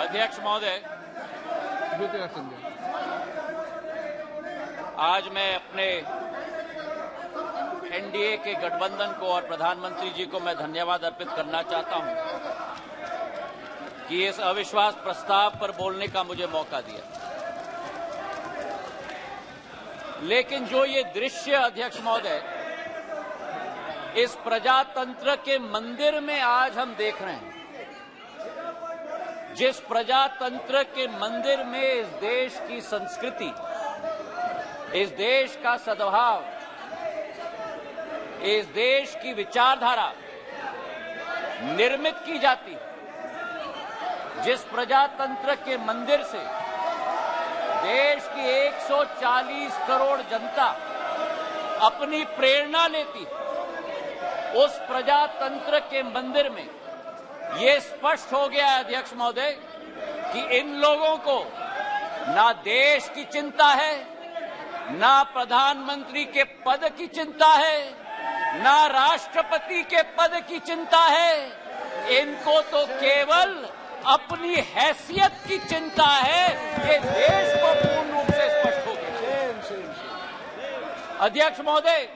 अध्यक्ष महोदय, आज मैं अपने एनडीए के गठबंधन को और प्रधानमंत्री जी को मैं धन्यवाद अर्पित करना चाहता हूं कि इस अविश्वास प्रस्ताव पर बोलने का मुझे मौका दिया। लेकिन जो ये दृश्य अध्यक्ष महोदय इस प्रजातंत्र के मंदिर में आज हम देख रहे हैं, जिस प्रजातंत्र के मंदिर में इस देश की संस्कृति, इस देश का सद्भाव, इस देश की विचारधारा निर्मित की जाती है, जिस प्रजातंत्र के मंदिर से देश की 140 करोड़ जनता अपनी प्रेरणा लेती है, उस प्रजातंत्र के मंदिर में ये स्पष्ट हो गया है अध्यक्ष महोदय कि इन लोगों को ना देश की चिंता है, ना प्रधानमंत्री के पद की चिंता है, ना राष्ट्रपति के पद की चिंता है। इनको तो केवल अपनी हैसियत की चिंता है। ये देश को पूर्ण रूप से स्पष्ट हो गया। अध्यक्ष महोदय,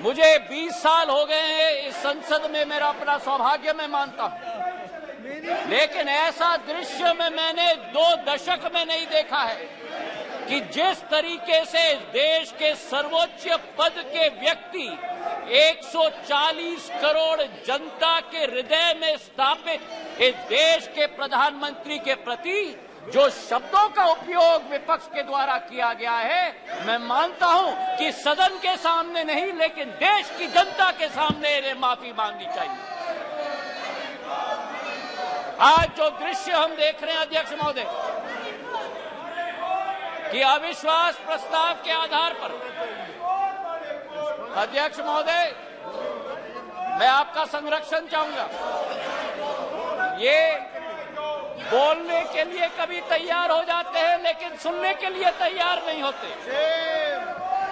मुझे 20 साल हो गए हैं इस संसद में, मेरा अपना सौभाग्य मैं मानता हूं, लेकिन ऐसा दृश्य में मैंने 2 दशक में नहीं देखा है कि जिस तरीके से इस देश के सर्वोच्च पद के व्यक्ति 140 करोड़ जनता के हृदय में स्थापित इस देश के प्रधानमंत्री के प्रति जो शब्दों का उपयोग विपक्ष के द्वारा किया गया है, मैं मानता हूं कि सदन के सामने नहीं लेकिन देश की जनता के सामने इन्हें माफी मांगनी चाहिए। आज जो दृश्य हम देख रहे हैं अध्यक्ष महोदय कि अविश्वास प्रस्ताव के आधार पर, अध्यक्ष महोदय मैं आपका संरक्षण चाहूंगा। ये बोलने के लिए कभी तैयार हो जाते हैं लेकिन सुनने के लिए तैयार नहीं होते।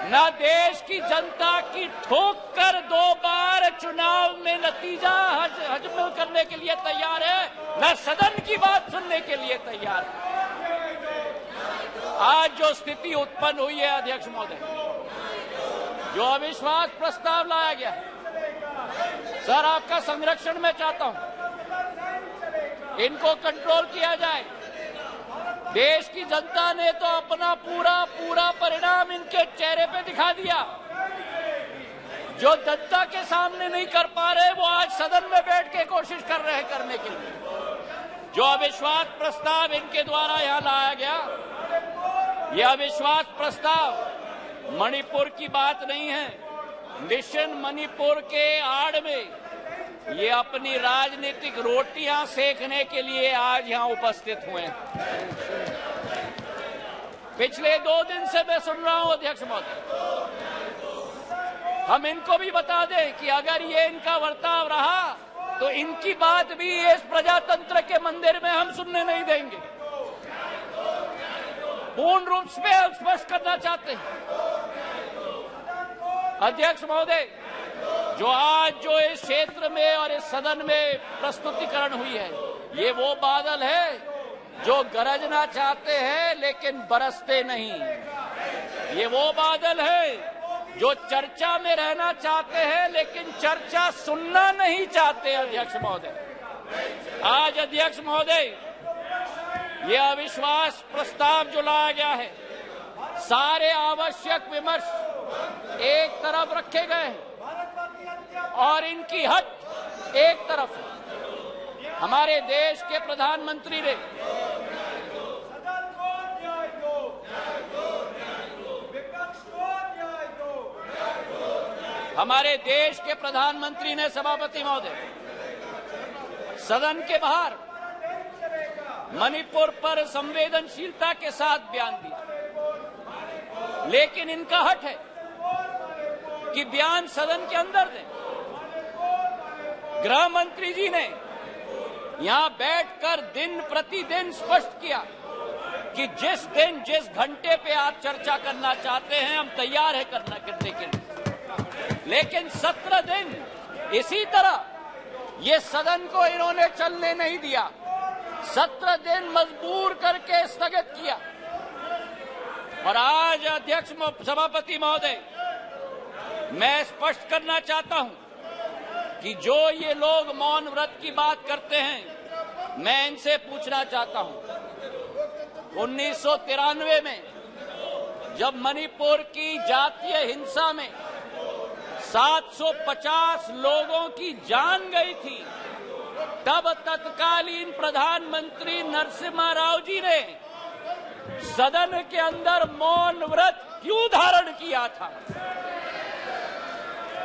ना देश की जनता की ठोक कर 2 बार चुनाव में नतीजा हजम करने के लिए तैयार है, न सदन की बात सुनने के लिए तैयार है। आज जो स्थिति उत्पन्न हुई है अध्यक्ष महोदय, जो अविश्वास प्रस्ताव लाया गया, सर आपका संरक्षण मैं चाहता हूं, इनको कंट्रोल किया जाए। देश की जनता ने तो अपना पूरा परिणाम इनके चेहरे पे दिखा दिया। जो जनता के सामने नहीं कर पा रहे वो आज सदन में बैठ के कोशिश कर रहे हैं करने के लिए। जो अविश्वास प्रस्ताव इनके द्वारा यहां लाया गया, यह अविश्वास प्रस्ताव मणिपुर की बात नहीं है। मिशन मणिपुर के आड़ में ये अपनी राजनीतिक रोटियां सेकने के लिए आज यहां उपस्थित हुए हैं। पिछले 2 दिन से मैं सुन रहा हूं अध्यक्ष महोदय, हम इनको भी बता दें कि अगर ये इनका वर्ताव रहा तो इनकी बात भी इस प्रजातंत्र के मंदिर में हम सुनने नहीं देंगे। पूर्ण रूप से स्पष्ट करना चाहते हैं अध्यक्ष महोदय, जो इस क्षेत्र में और इस सदन में प्रस्तुतिकरण हुई है, ये वो बादल है जो गरजना चाहते हैं लेकिन बरसते नहीं। ये वो बादल है जो चर्चा में रहना चाहते हैं लेकिन चर्चा सुनना नहीं चाहते। अध्यक्ष महोदय, आज अध्यक्ष महोदय ये अविश्वास प्रस्ताव जो लाया गया है, सारे आवश्यक विमर्श एक तरफ रखे गए हैं और इनकी हट एक तरफ है। हमारे देश के प्रधानमंत्री ने सभापति महोदय सदन के बाहर मणिपुर पर संवेदनशीलता के साथ बयान दिया, लेकिन इनका हट है कि बयान सदन के अंदर दें। गृह मंत्री जी ने यहां बैठकर दिन प्रतिदिन स्पष्ट किया कि जिस दिन जिस घंटे पे आप चर्चा करना चाहते हैं हम तैयार है करने के लिए, लेकिन 17 दिन इसी तरह ये सदन को इन्होंने चलने नहीं दिया। 17 दिन मजबूर करके स्थगित किया। और आज अध्यक्ष सभापति महोदय, मैं स्पष्ट करना चाहता हूं कि जो ये लोग मौन व्रत की बात करते हैं, मैं इनसे पूछना चाहता हूं, 1993 में जब मणिपुर की जातीय हिंसा में 750 लोगों की जान गई थी, तब तत्कालीन प्रधानमंत्री नरसिम्हा राव जी ने सदन के अंदर मौन व्रत क्यों धारण किया था?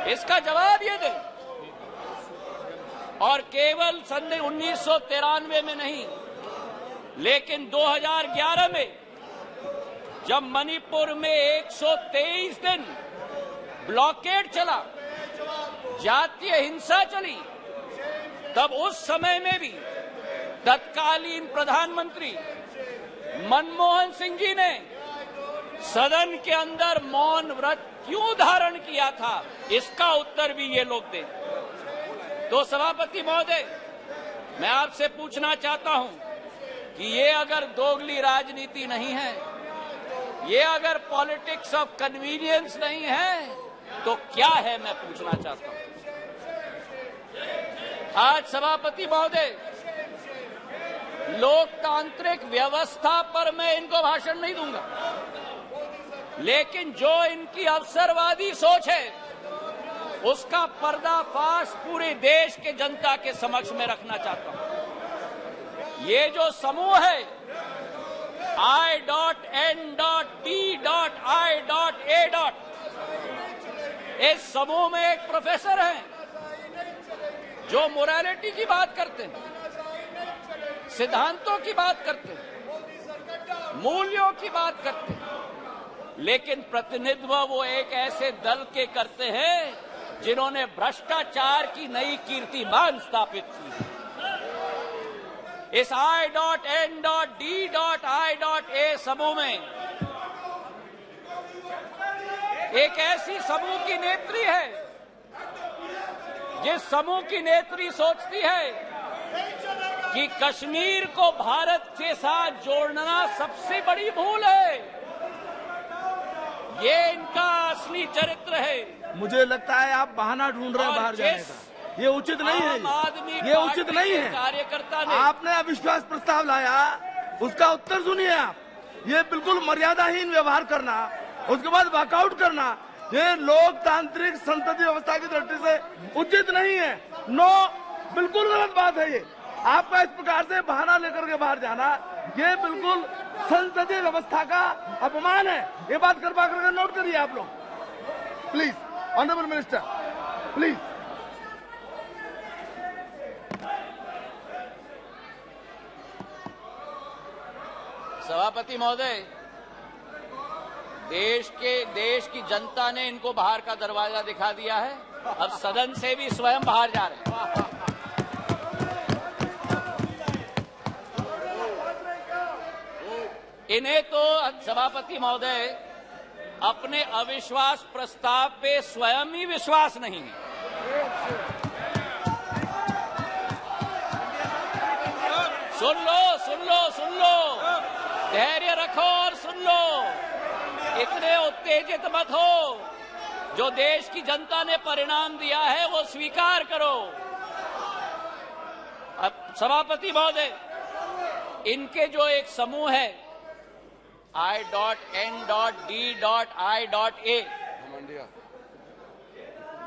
इसका जवाब ये दें। और केवल सन 1993 में नहीं, लेकिन 2011 में जब मणिपुर में 123 दिन ब्लॉकेड चला, जातीय हिंसा चली, तब उस समय में भी तत्कालीन प्रधानमंत्री मनमोहन सिंह जी ने सदन के अंदर मौन व्रत क्यों धारण किया था? इसका उत्तर भी ये लोग दें। तो सभापति महोदय, मैं आपसे पूछना चाहता हूं कि ये अगर दोगली राजनीति नहीं है, ये अगर पॉलिटिक्स ऑफ कन्वीनियंस नहीं है, तो क्या है? मैं पूछना चाहता हूं। आज सभापति महोदय, लोकतांत्रिक व्यवस्था पर मैं इनको भाषण नहीं दूंगा, लेकिन जो इनकी अवसरवादी सोच है, उसका पर्दाफाश पूरे देश के जनता के समक्ष में रखना चाहता हूं। ये जो समूह है I.N.D.I.A. इस समूह में एक प्रोफेसर हैं जो मोरालिटी की बात करते हैं, सिद्धांतों की बात करते हैं, मूल्यों की बात करते हैं, लेकिन प्रतिनिधित्व वो एक ऐसे दल के करते हैं जिन्होंने भ्रष्टाचार की नई कीर्तिमान स्थापित की। इस I.N.D.I.A. समूह में एक ऐसी समूह की नेत्री है, जिस समूह की नेत्री सोचती है कि कश्मीर को भारत के साथ जोड़ना सबसे बड़ी भूल है। ये इनका असली चरित्र है। मुझे लगता है आप बहाना ढूंढ रहे हैं बाहर जाने का। ये उचित नहीं है, ये उचित नहीं है। कार्यकर्ता ने आपने अविश्वास प्रस्ताव लाया, उसका उत्तर सुनिए आप। ये बिल्कुल मर्यादाहीन व्यवहार करना, उसके बाद वॉकआउट करना, ये लोकतांत्रिक संसदीय व्यवस्था की दृष्टि से उचित नहीं है। नो, बिल्कुल गलत बात है ये। आपका इस प्रकार से बहाना लेकर के बाहर जाना, ये बिल्कुल संसदीय व्यवस्था का अपमान है। ये बात कृपा करके नोट करिए आप लोग, प्लीज। Honourable minister, please. सभापति महोदय, देश की जनता ने इनको बाहर का दरवाजा दिखा दिया है। अब सदन से भी स्वयं बाहर जा रहे हैं। इन्हें तो सभापति महोदय अपने अविश्वास प्रस्ताव पे स्वयं ही विश्वास नहीं है। सुन लो, धैर्य रखो और सुन लो। इतने उत्तेजित मत हो। जो देश की जनता ने परिणाम दिया है वो स्वीकार करो। अब सभापति महोदय, इनके जो एक समूह है I.N.D.I.A.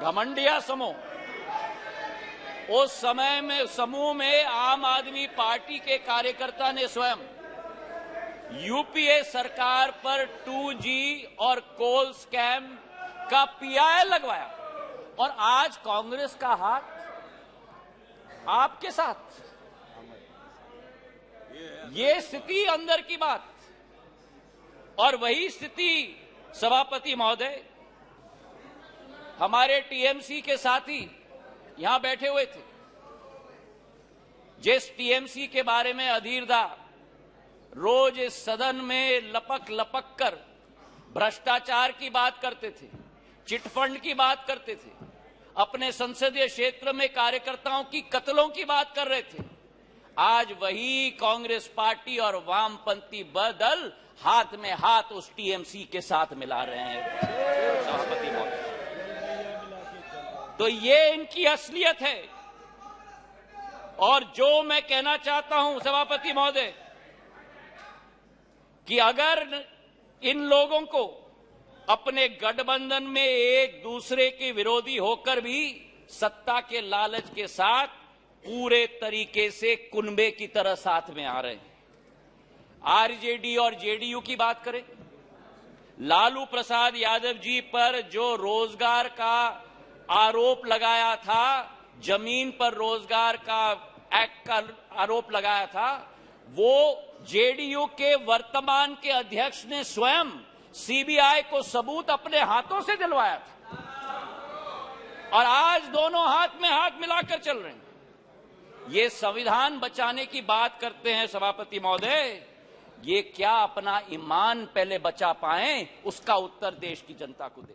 घमंडिया समूह, उस समय में समूह में आम आदमी पार्टी के कार्यकर्ता ने स्वयं यूपीए सरकार पर 2G और कोल स्कैम का PI लगवाया, और आज कांग्रेस का हाथ आपके साथ। ये स्थिति अंदर की बात। और वही स्थिति सभापति महोदय, हमारे टीएमसी के साथी यहां बैठे हुए थे, जिस टीएमसी के बारे में अधीर दा रोज इस सदन में लपक कर भ्रष्टाचार की बात करते थे, चिटफंड की बात करते थे, अपने संसदीय क्षेत्र में कार्यकर्ताओं की कत्लों की बात कर रहे थे। आज वही कांग्रेस पार्टी और वामपंथी दल हाथ में हाथ उस टीएमसी के साथ मिला रहे हैं सभापति महोदय। तो ये इनकी असलियत है। और जो मैं कहना चाहता हूं सभापति महोदय कि अगर इन लोगों को अपने गठबंधन में एक दूसरे के विरोधी होकर भी सत्ता के लालच के साथ पूरे तरीके से कुनबे की तरह साथ में आ रहे हैं। आरजेडी और जेडीयू की बात करें, लालू प्रसाद यादव जी पर जो रोजगार का आरोप लगाया था, जमीन पर रोजगार का एक्ट का आरोप लगाया था, वो जेडीयू के वर्तमान के अध्यक्ष ने स्वयं सीबीआई को सबूत अपने हाथों से दिलवाया था। और आज दोनों हाथ में हाथ मिलाकर चल रहे हैं। ये संविधान बचाने की बात करते हैं सभापति महोदय, ये क्या अपना ईमान पहले बचा पाएं, उसका उत्तर देश की जनता को दें।